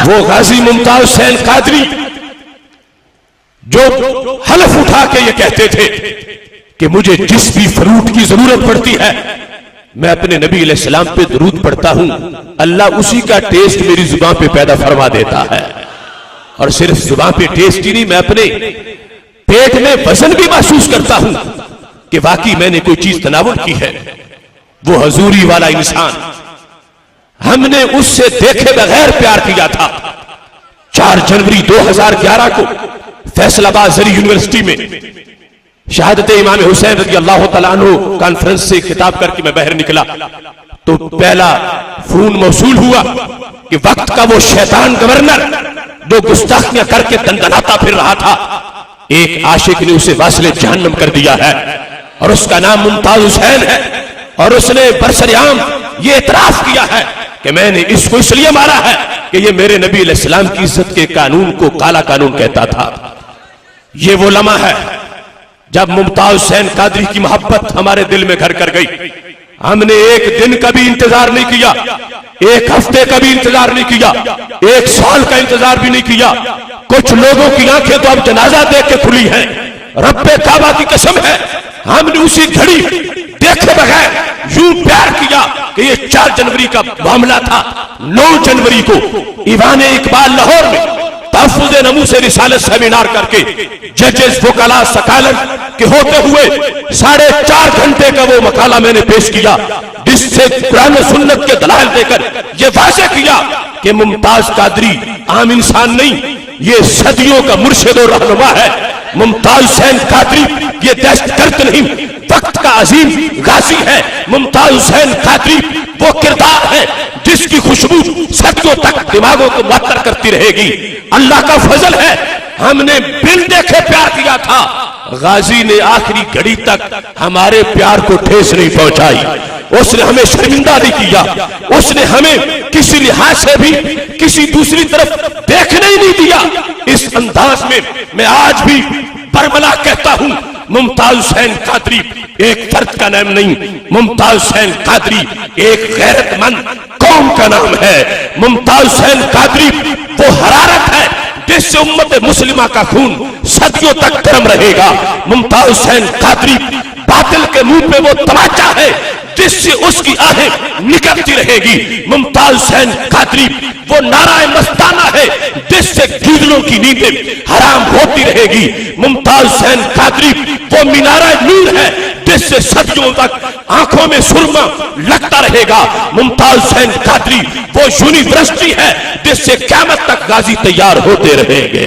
वो गाजी मुमताज हुसैन कादरी जो हलफ उठा के ये कहते थे कि मुझे जिस भी फ्रूट की जरूरत पड़ती है मैं अपने नबी अलैहिस्सलाम पे दरूद पढ़ता हूं, अल्लाह उसी का टेस्ट मेरी जुबान पे पैदा फरमा देता है। और सिर्फ जुबान पे टेस्ट ही नहीं, मैं अपने पेट में वजन भी महसूस करता हूं कि वाकई मैंने कोई चीज तनावुल की है। वो हजूरी वाला इंसान हमने उससे देखे बगैर प्यार किया था। 4 जनवरी 2011 को फैसलाबाद जरी यूनिवर्सिटी में शहादत इमाम हुसैन रज़ी अल्लाह तआला अन्हु कॉन्फ्रेंस से खिताब करके मैं बाहर निकला तो पहला फोन मौसूल हुआ कि वक्त का वो शैतान गवर्नर जो गुस्ताखियां करके दंदनाता फिर रहा था, एक आशिक ने उसे वासिले जहन्नम कर दिया है और उसका नाम मुमताज हुसैन है। और उसने बरसरियाम ये इतराफ किया है कि मैंने इसको इसलिए मारा है कि ये मेरे नबी अलैहिस्सलाम की इज्जत के कानून को काला कानून कहता था। ये वो लम्हा है जब मुमताज हुसैन कादरी की मोहब्बत हमारे दिल में घर कर गई। हमने एक दिन का भी इंतजार नहीं किया, एक हफ्ते का भी इंतजार नहीं किया, 1 साल का इंतजार भी नहीं किया। कुछ लोगों की आंखें तो अब जनाजा देख के खुली हैं। रब्बे काबा की कसम है, हमने उसी घड़ी देखे बगैर यूं प्यार किया कि ये 4 जनवरी का मामला था। 9 जनवरी को ईवान इकबाल लाहौर में तहफ़्फ़ुज़ नमू से रिसालत सेमिनार करके जजेस वकाला सकालत के होते हुए 4.5 घंटे का वो मकाला मैंने पेश किया, जिससे कुरान सुन्नत के दलाइल देकर ये वाज़ेह किया कि मुमताज कादरी आम इंसान नहीं, ये सदियों का मुर्शिद और रहनुमा है। मुमताज हुसैन कादरी ये दहशतगर्द नहीं, वक्त का अजीम गाजी है। मुमताज हुसैन कादरी वो किरदार है जिसकी खुशबू सदियों तक दिमागों को मुअत्तर करती रहेगी। अल्लाह का फजल है, हमने बिन देखे प्यार किया था। गाजी ने आखिरी घड़ी तक हमारे प्यार को ठेस नहीं पहुंचाई, उसने हमें शर्मिंदा नहीं किया, उसने हमें किसी लिहाज से भी किसी दूसरी तरफ देखने ही नहीं दिया। इस अंदाज में मैं आज भी बरमला कहता हूं, मुमताज हुसैन कादरी एक फर्द का नाम नहीं, मुमताज हुसैन कादरी एक गैरतमंद कौम का नाम है। मुमताज हुसैन कादरी वो हरारत है जिससे उम्मत मुस्लिमा का खून सदियों तक गर्म रहेगा। मुमताज हुसैन कादरी बातिल के मुंह पे वो तमाचा है जिससे उसकी आहें निकलती रहेगी। मुमताज हुसैन कादरी वो नाराए मस्ताना है जिससे गीदड़ों की नींदें हराम होती रहेगी। मुमताज हुसैन कादरी वो मीनारा नूर है जिससे सदियों तक आंखों में सुरमा लगता रहेगा। मुमताज हुसैन कादरी वो यूनिवर्सिटी है जिससे क़यामत तक गाजी तैयार होते रहेंगे।